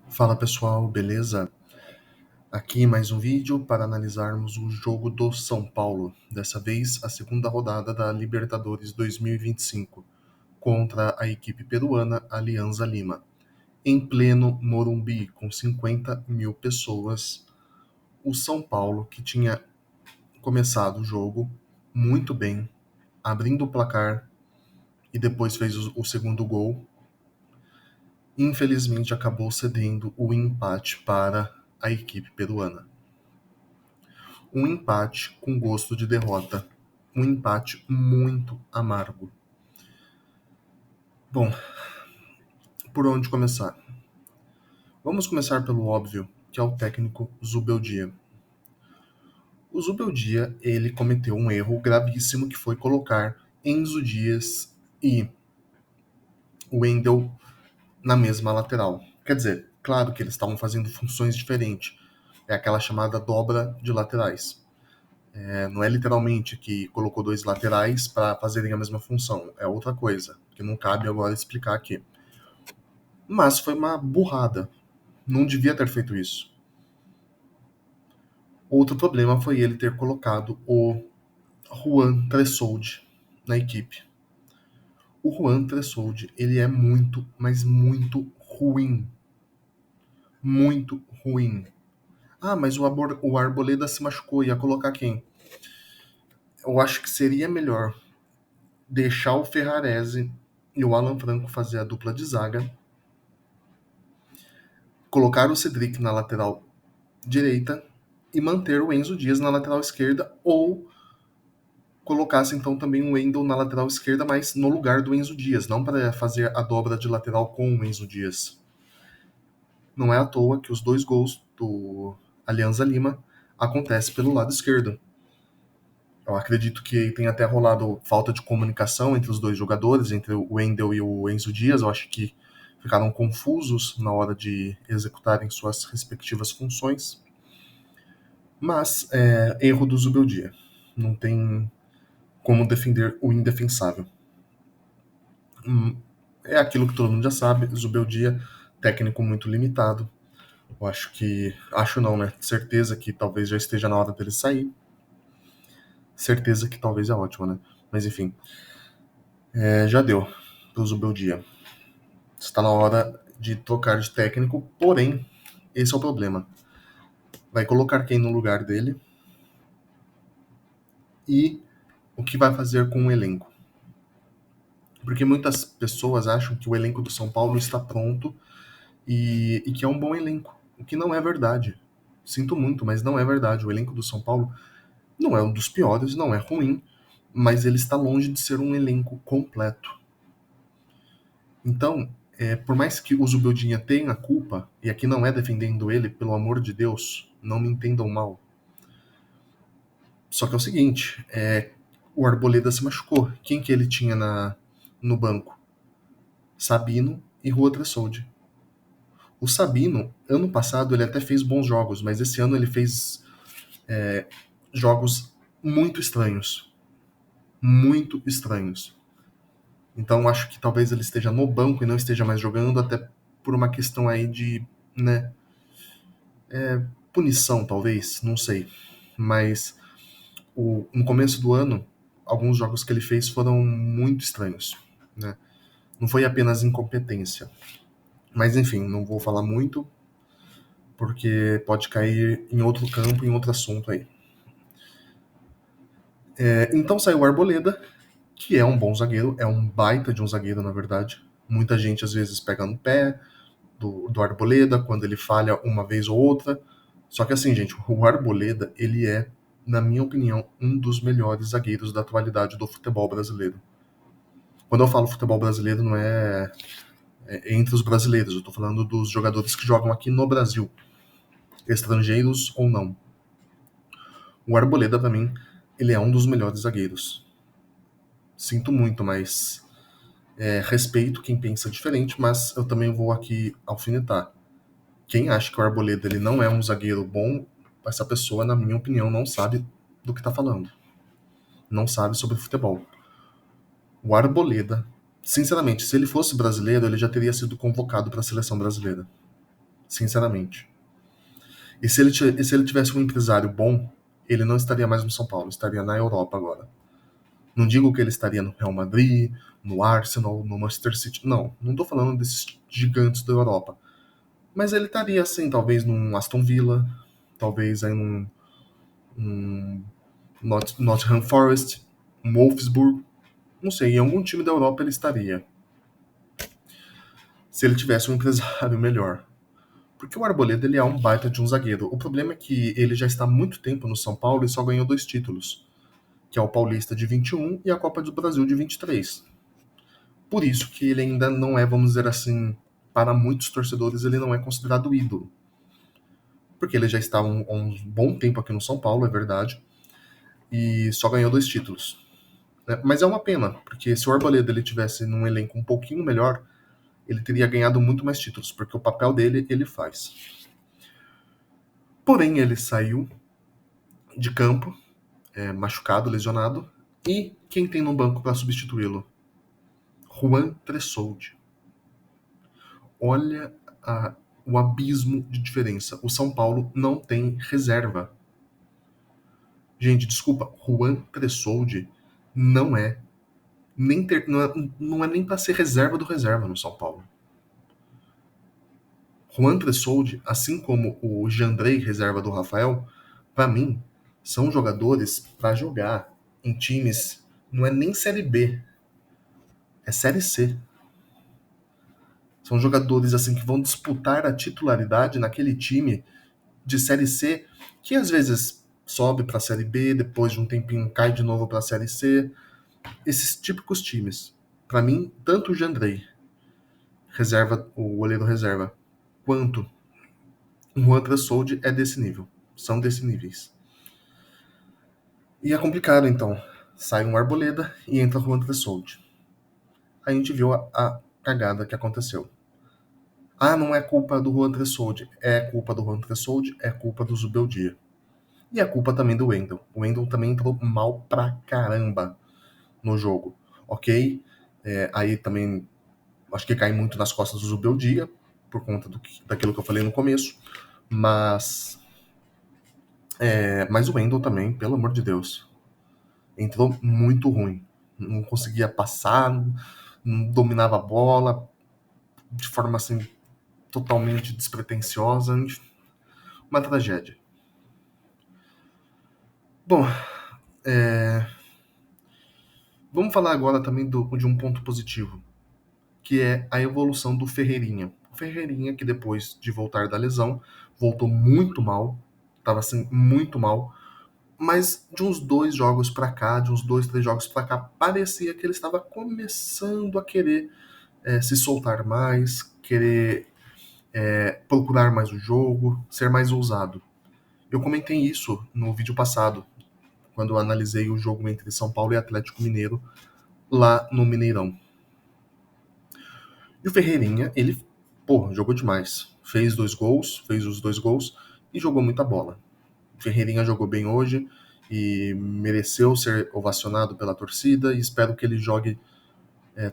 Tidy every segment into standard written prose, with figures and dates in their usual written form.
Fala pessoal, beleza? Aqui mais um vídeo para analisarmos o jogo do São Paulo, dessa vez a segunda rodada da Libertadores 2025, contra a equipe peruana Alianza Lima, em pleno Morumbi, com 50 mil pessoas. O São Paulo, que tinha começado o jogo muito bem, abrindo o placar e depois fez o segundo gol, infelizmente acabou cedendo o empate para a equipe peruana. Um empate com gosto de derrota. Um empate muito amargo. Bom, por onde começar? Vamos começar pelo óbvio, que é o técnico Zubeldia. O Zubeldia, ele cometeu um erro gravíssimo, que foi colocar Enzo Dias e Wendel na mesma lateral. Quer dizer, claro que eles estavam fazendo funções diferentes. É aquela chamada dobra de laterais. Não é literalmente que colocou dois laterais para fazerem a mesma função. É outra coisa, que não cabe agora explicar aqui. Mas foi uma burrada. Não devia ter feito isso. Outro problema foi ele ter colocado o Juan Tressoldi na equipe. O Juan Tressoldi, ele é muito, mas muito ruim. Muito ruim. Ah, mas o Arboleda se machucou, ia colocar quem? Eu acho que seria melhor deixar o Ferrarese e o Alan Franco fazer a dupla de zaga, colocar o Cedric na lateral direita e manter o Enzo Dias na lateral esquerda, ou colocasse então também o Wendel na lateral esquerda, mas no lugar do Enzo Dias, não para fazer a dobra de lateral com o Enzo Dias. Não é à toa que os dois gols do Alianza Lima acontecem pelo lado esquerdo. Eu acredito que tenha até rolado falta de comunicação entre os dois jogadores, entre o Wendel e o Enzo Dias. Eu acho que ficaram confusos na hora de executarem suas respectivas funções. Mas erro do Zubeldia. Não tem como defender o indefensável. É aquilo que todo mundo já sabe, Zubeldia, técnico muito limitado. Eu acho que... Acho não, né? Certeza que talvez já esteja na hora dele sair. Certeza que talvez é ótimo, né? Mas enfim. Já deu pro Zubeldia. Está na hora de trocar de técnico, porém, esse é o problema. Vai colocar quem no lugar dele e o que vai fazer com o elenco. Porque muitas pessoas acham que o elenco do São Paulo está pronto e que é um bom elenco, o que não é verdade. Sinto muito, mas não é verdade. O elenco do São Paulo não é um dos piores, não é ruim, mas ele está longe de ser um elenco completo. Então, por mais que o Zubildinha tenha culpa, e aqui não é defendendo ele, pelo amor de Deus, não me entendam mal. Só que é o seguinte, o Arboleda se machucou. Quem que ele tinha no banco? Sabino e Rua Tressoldi. O Sabino, ano passado, ele até fez bons jogos, mas esse ano ele fez jogos muito estranhos. Muito estranhos. Então acho que talvez ele esteja no banco e não esteja mais jogando, até por uma questão aí de, né, punição, talvez, não sei. Mas no começo do ano, alguns jogos que ele fez foram muito estranhos, né? Não foi apenas incompetência. Mas enfim, não vou falar muito, porque pode cair em outro campo, em outro assunto aí. Então saiu o Arboleda, que é um bom zagueiro, é um baita de um zagueiro, na verdade. Muita gente às vezes pega no pé do Arboleda quando ele falha uma vez ou outra. Só que assim, gente, o Arboleda, ele é, na minha opinião, um dos melhores zagueiros da atualidade do futebol brasileiro. Quando eu falo futebol brasileiro, não é entre os brasileiros, eu tô falando dos jogadores que jogam aqui no Brasil, estrangeiros ou não. O Arboleda, pra mim, ele é um dos melhores zagueiros. Sinto muito, mas respeito quem pensa diferente, mas eu também vou aqui alfinetar. Quem acha que o Arboleda ele não é um zagueiro bom, essa pessoa, na minha opinião, não sabe do que tá falando. Não sabe sobre futebol. O Arboleda, sinceramente, se ele fosse brasileiro, ele já teria sido convocado para a seleção brasileira. sinceramente. E se ele tivesse um empresário bom, ele não estaria mais no São Paulo, estaria na Europa agora. Não digo que ele estaria no Real Madrid, no Arsenal, no Manchester City. Não, não tô falando desses gigantes da Europa. Mas ele estaria, assim, talvez num Aston Villa, talvez aí num Nottingham Forest, um Wolfsburg. Não sei, em algum time da Europa ele estaria. Se ele tivesse um empresário melhor. Porque o Arboleda ele é um baita de um zagueiro. O problema é que ele já está há muito tempo no São Paulo e só ganhou 2 títulos, que é o Paulista de 21 e a Copa do Brasil de 23. Por isso que ele ainda não é, vamos dizer assim, para muitos torcedores ele não é considerado ídolo. Porque ele já está há um bom tempo aqui no São Paulo, é verdade, e só ganhou 2 títulos. Mas é uma pena, porque se o Arboleda ele tivesse num elenco um pouquinho melhor, ele teria ganhado muito mais títulos, porque o papel dele ele faz. Porém, ele saiu de campo, machucado, lesionado, e quem tem no banco para substituí-lo? Juan Tressoldi. Olha o abismo de diferença. O São Paulo não tem reserva. Gente, desculpa, Juan Tressoldi não é não é nem para ser reserva do reserva no São Paulo. Juan Tressoldi, assim como o Jandrei, reserva do Rafael, para mim, são jogadores para jogar em times, não é nem Série B, é Série C. São jogadores assim que vão disputar a titularidade naquele time de Série C, que às vezes sobe para a Série B, depois de um tempinho cai de novo para a Série C. Esses típicos times. Para mim, tanto o Jandrei, reserva, o goleiro reserva, quanto o Juan Tressoldi é desse nível. São desse níveis. E é complicado, então. Sai um Arboleda e entra o Juan Tressoldi. A gente viu a cagada que aconteceu. Ah, não é culpa do Juan Tressoldi. É culpa do Juan Tressoldi, é culpa do Zubeldia. E é culpa também do Wendel. O Wendel também entrou mal pra caramba no jogo. Ok? Aí também acho que cai muito nas costas do Zubeldia, por conta daquilo que eu falei no começo. Mas o Wendel também, pelo amor de Deus, entrou muito ruim. Não conseguia passar, não dominava a bola de forma assim totalmente despretensiosa. Uma tragédia. Bom, vamos falar agora também de um ponto positivo, que é a evolução do Ferreirinha. O Ferreirinha, que depois de voltar da lesão, voltou muito mal, estava assim, muito mal, mas de uns 2 jogos pra cá, de uns 2, 3 jogos pra cá, parecia que ele estava começando a querer se soltar mais, querer procurar mais o jogo, ser mais ousado. Eu comentei isso no vídeo passado, quando eu analisei o jogo entre São Paulo e Atlético Mineiro, lá no Mineirão. E o Ferreirinha, ele, jogou demais. Fez os 2 gols e jogou muita bola. O Ferreirinha jogou bem hoje e mereceu ser ovacionado pela torcida e espero que ele jogue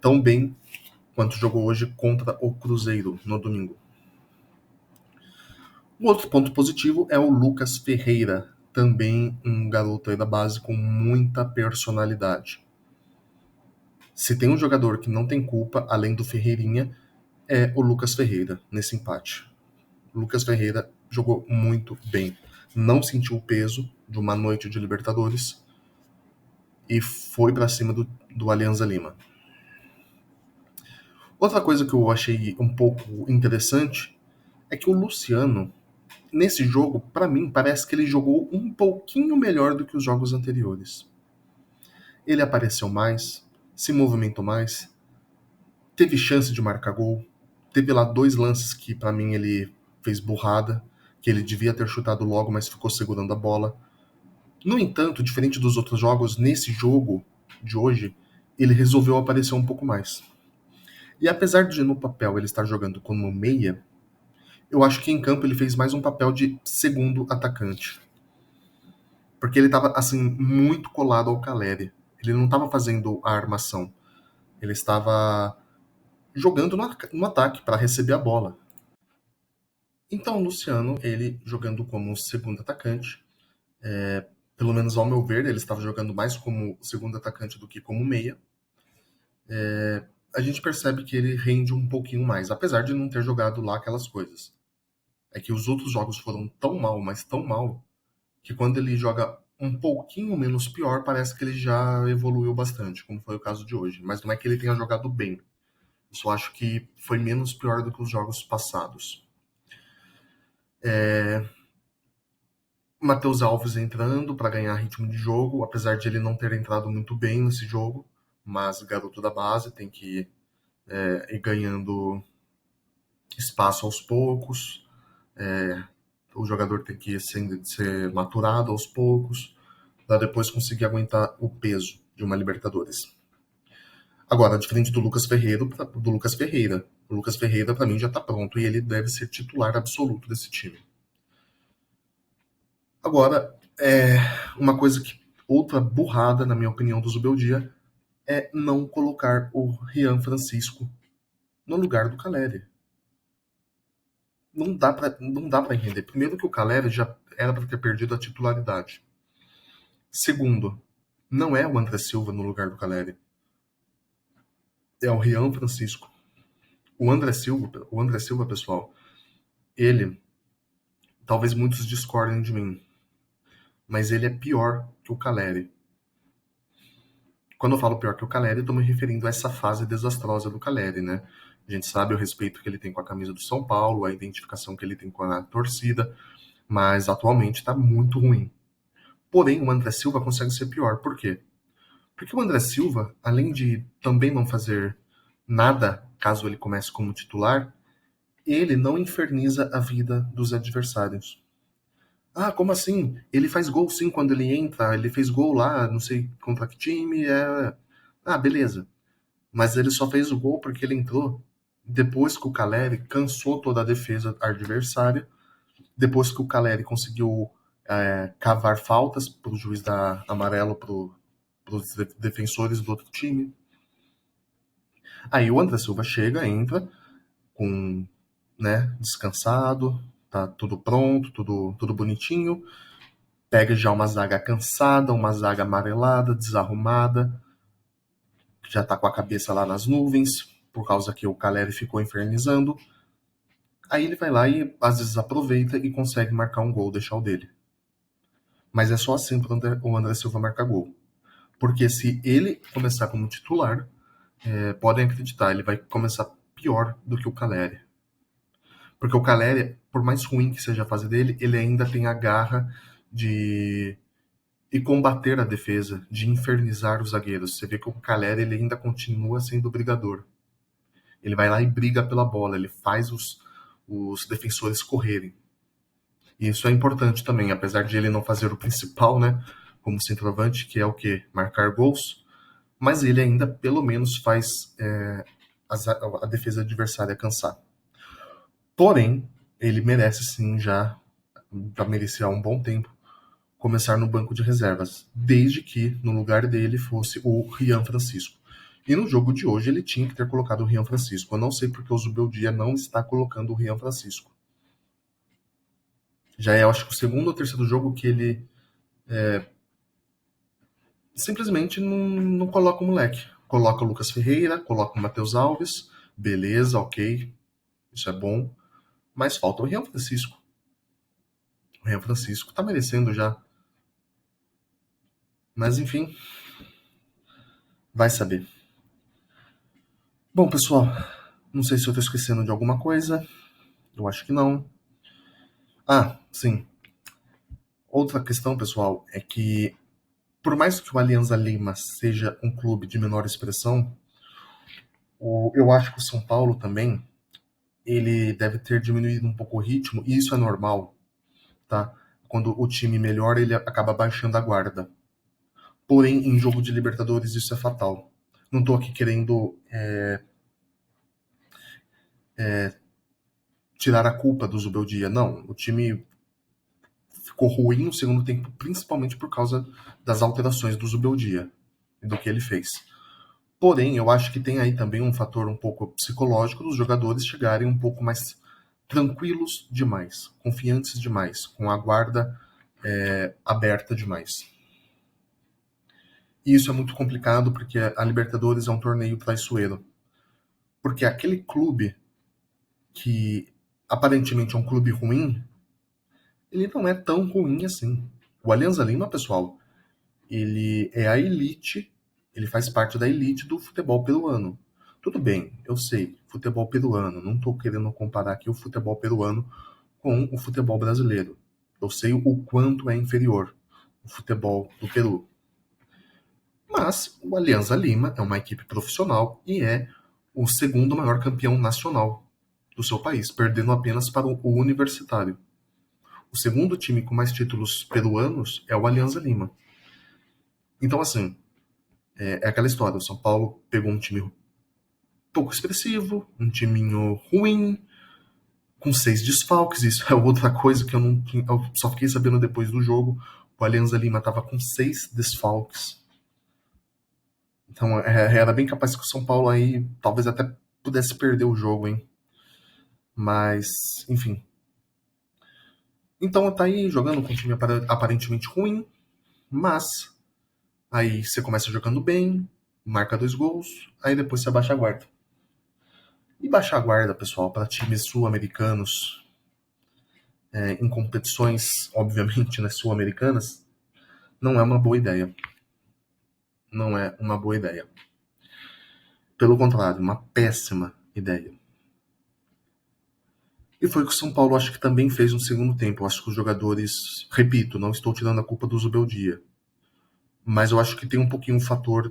tão bem quanto jogou hoje contra o Cruzeiro no domingo. O outro ponto positivo é o Lucas Ferreira, também um garoto aí da base com muita personalidade. Se tem um jogador que não tem culpa, além do Ferreirinha, é o Lucas Ferreira nesse empate. O Lucas Ferreira jogou muito bem. Não sentiu o peso de uma noite de Libertadores e foi para cima do Alianza Lima. Outra coisa que eu achei um pouco interessante é que o Luciano, nesse jogo, para mim, parece que ele jogou um pouquinho melhor do que os jogos anteriores. Ele apareceu mais, se movimentou mais, teve chance de marcar gol, teve lá 2 lances que para mim ele fez burrada, que ele devia ter chutado logo, mas ficou segurando a bola. No entanto, diferente dos outros jogos, nesse jogo de hoje, ele resolveu aparecer um pouco mais. E apesar de no papel ele estar jogando como meia, eu acho que em campo ele fez mais um papel de segundo atacante. Porque ele estava assim muito colado ao Caleri. Ele não estava fazendo a armação. Ele estava jogando no ataque para receber a bola. Então, o Luciano, ele jogando como segundo atacante, pelo menos ao meu ver, ele estava jogando mais como segundo atacante do que como meia. A gente percebe que ele rende um pouquinho mais, apesar de não ter jogado lá aquelas coisas. É que os outros jogos foram tão mal, mas tão mal, que quando ele joga um pouquinho menos pior, parece que ele já evoluiu bastante, como foi o caso de hoje. Mas não é que ele tenha jogado bem. Eu só acho que foi menos pior do que os jogos passados. Matheus Alves entrando para ganhar ritmo de jogo, apesar de ele não ter entrado muito bem nesse jogo, mas garoto da base tem que ir ganhando espaço aos poucos, o jogador tem que ser maturado aos poucos, para depois conseguir aguentar o peso de uma Libertadores. Agora, diferente do Lucas Ferreira, o Lucas Ferreira para mim já está pronto e ele deve ser titular absoluto desse time. Agora, uma coisa que outra burrada, na minha opinião, do Zubeldia é não colocar o Rian Francisco no lugar do Caleri. Não dá para entender. Primeiro que o Caleri já era para ter perdido a titularidade. Segundo, não é o André Silva no lugar do Caleri. É o Rian Francisco. O André Silva, pessoal, ele, talvez muitos discordem de mim, mas ele é pior que o Caleri. Quando eu falo pior que o Caleri, estou me referindo a essa fase desastrosa do Caleri, né? A gente sabe o respeito que ele tem com a camisa do São Paulo, a identificação que ele tem com a torcida, mas atualmente está muito ruim. Porém, o André Silva consegue ser pior. Por quê? Porque o André Silva, além de também não fazer nada caso ele comece como titular, ele não inferniza a vida dos adversários. Ah, como assim? Ele faz gol sim quando ele entra, ele fez gol lá, não sei contra que time, Ah, beleza. Mas ele só fez o gol porque ele entrou depois que o Caleri cansou toda a defesa adversária, depois que o Caleri conseguiu cavar faltas para o juiz dar amarelo para os defensores do outro time. Aí o André Silva chega, entra com, né, descansado, tá tudo pronto, tudo bonitinho, pega já uma zaga cansada, uma zaga amarelada, desarrumada, já tá com a cabeça lá nas nuvens, por causa que o Caleri ficou infernizando. Aí ele vai lá e às vezes aproveita e consegue marcar um gol, deixar o dele. Mas é só assim para o André Silva marcar gol. Porque se ele começar como titular, podem acreditar, ele vai começar pior do que o Caleri. Porque o Caleri, por mais ruim que seja a fase dele, ele ainda tem a garra de combater a defesa, de infernizar os zagueiros. Você vê que o Caleri ele ainda continua sendo brigador. Ele vai lá e briga pela bola, ele faz os defensores correrem. E isso é importante também, apesar de ele não fazer o principal, né, como centroavante, que é o quê? Marcar gols, mas ele ainda pelo menos faz a defesa adversária cansar. Porém, ele merece sim já merecer há um bom tempo começar no banco de reservas, desde que no lugar dele fosse o Rian Francisco. E no jogo de hoje ele tinha que ter colocado o Rian Francisco. Eu não sei porque o Zubeldia não está colocando o Rian Francisco. Já é, acho que o segundo ou terceiro jogo que ele simplesmente não coloca o moleque. Coloca o Lucas Ferreira, coloca o Matheus Alves, beleza, ok, isso é bom, mas falta o Rian Francisco. O Rian Francisco tá merecendo já. Mas enfim, vai saber. Bom, pessoal, não sei se eu tô esquecendo de alguma coisa. Eu acho que não. Ah, sim. Outra questão, pessoal, é que por mais que o Alianza Lima seja um clube de menor expressão, eu acho que o São Paulo também ele deve ter diminuído um pouco o ritmo, e isso é normal, tá? Quando o time melhora, ele acaba baixando a guarda. Porém, em jogo de Libertadores, isso é fatal. Não tô aqui querendo tirar a culpa do Zubeldia, não. O time ficou ruim no segundo tempo, principalmente por causa das alterações do Zubeldia e do que ele fez. Porém, eu acho que tem aí também um fator um pouco psicológico dos jogadores chegarem um pouco mais tranquilos demais, confiantes demais, com a guarda aberta demais. E isso é muito complicado porque a Libertadores é um torneio traiçoeiro. Porque aquele clube que aparentemente é um clube ruim, ele não é tão ruim assim. O Alianza Lima, pessoal, ele é a elite, ele faz parte da elite do futebol peruano. Tudo bem, eu sei, futebol peruano, não estou querendo comparar aqui o futebol peruano com o futebol brasileiro. Eu sei o quanto é inferior o futebol do Peru. Mas o Alianza Lima é uma equipe profissional e é o segundo maior campeão nacional do seu país, perdendo apenas para o Universitário. O segundo time com mais títulos peruanos é o Alianza Lima. Então, assim, é aquela história. O São Paulo pegou um time pouco expressivo, um timinho ruim, com 6 desfalques. Isso é outra coisa que eu só fiquei sabendo depois do jogo. O Alianza Lima estava com 6 desfalques. Então, era bem capaz que o São Paulo aí talvez até pudesse perder o jogo, hein? Mas, enfim. Então, tá aí jogando com um time aparentemente ruim, mas aí você começa jogando bem, marca 2 gols, aí depois você abaixa a guarda. E baixar a guarda, pessoal, para times sul-americanos, em competições, obviamente, né, sul-americanas, não é uma boa ideia. Não é uma boa ideia. Pelo contrário, uma péssima ideia. E foi o que o São Paulo acho que também fez no segundo tempo. Eu acho que os jogadores, repito, não estou tirando a culpa do Zubeldia, mas eu acho que tem um pouquinho o fator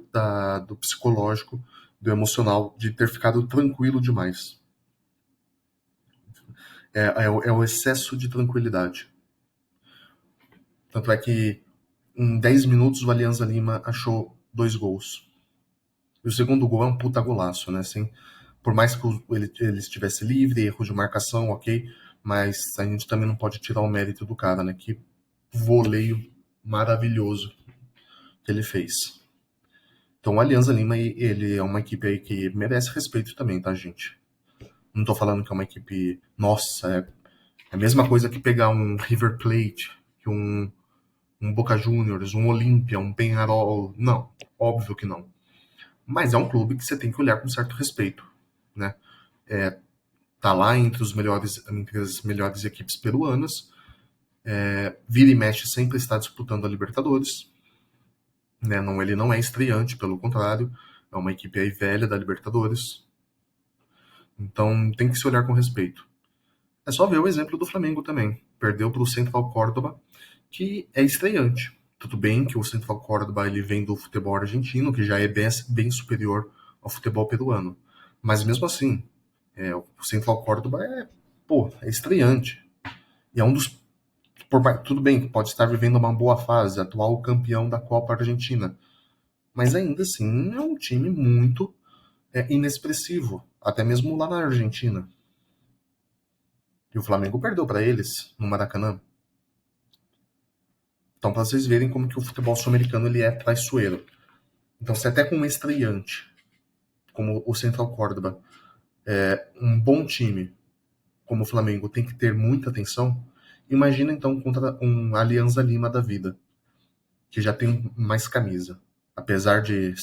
do psicológico, do emocional, de ter ficado tranquilo demais. É o excesso de tranquilidade. Tanto é que em 10 minutos o Alianza Lima achou 2 gols. E o segundo gol é um puta golaço, né? Assim, por mais que ele estivesse livre, erro de marcação, ok, mas a gente também não pode tirar o mérito do cara, né? Que voleio maravilhoso que ele fez. Então o Alianza Lima, ele é uma equipe aí que merece respeito também, tá, gente? Não tô falando que é uma equipe, nossa, é a mesma coisa que pegar um River Plate, que um Boca Juniors, um Olímpia, um Peñarol. Não, óbvio que não. Mas é um clube que você tem que olhar com certo respeito, né? Tá lá entre as melhores equipes peruanas. Vira e mexe sempre está disputando a Libertadores. Né? Não, ele não é estreante, pelo contrário. É uma equipe aí velha da Libertadores. Então tem que se olhar com respeito. É só ver o exemplo do Flamengo também. Perdeu para o Central Córdoba, que é estreante. Tudo bem que o Central Córdoba ele vem do futebol argentino, que já é bem superior ao futebol peruano. Mas mesmo assim, o Central Córdoba é estreante. E é um dos. Tudo bem que pode estar vivendo uma boa fase, atual campeão da Copa Argentina. Mas ainda assim é um time muito inexpressivo, até mesmo lá na Argentina. E o Flamengo perdeu para eles no Maracanã. Então, para vocês verem como que o futebol sul-americano ele é traiçoeiro. Então, se até com um estreante, como o Central Córdoba, um bom time, como o Flamengo, tem que ter muita atenção, imagina então contra um Alianza Lima da vida, que já tem mais camisa. Apesar de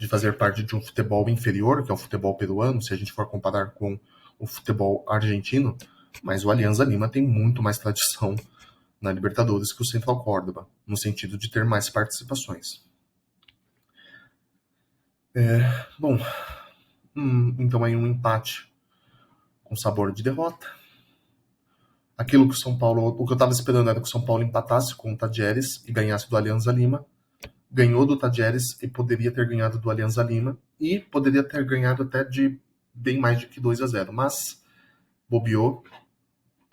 fazer parte de um futebol inferior, que é o futebol peruano, se a gente for comparar com o futebol argentino, mas o Alianza Lima tem muito mais tradição na Libertadores que o Central Córdoba, no sentido de ter mais participações. Bom, então aí um empate com sabor de derrota. Aquilo que o São Paulo, o que eu estava esperando era que o São Paulo empatasse com o Tadieres e ganhasse do Alianza Lima. Ganhou do Tadieres e poderia ter ganhado do Alianza Lima e poderia ter ganhado até de bem mais de que 2-0, mas bobeou.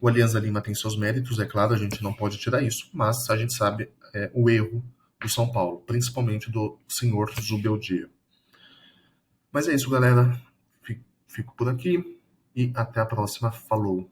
O Alianza Lima tem seus méritos, é claro, a gente não pode tirar isso, mas a gente sabe o erro do São Paulo, principalmente do senhor Zubeldia. Mas é isso, galera. Fico por aqui e até a próxima. Falou!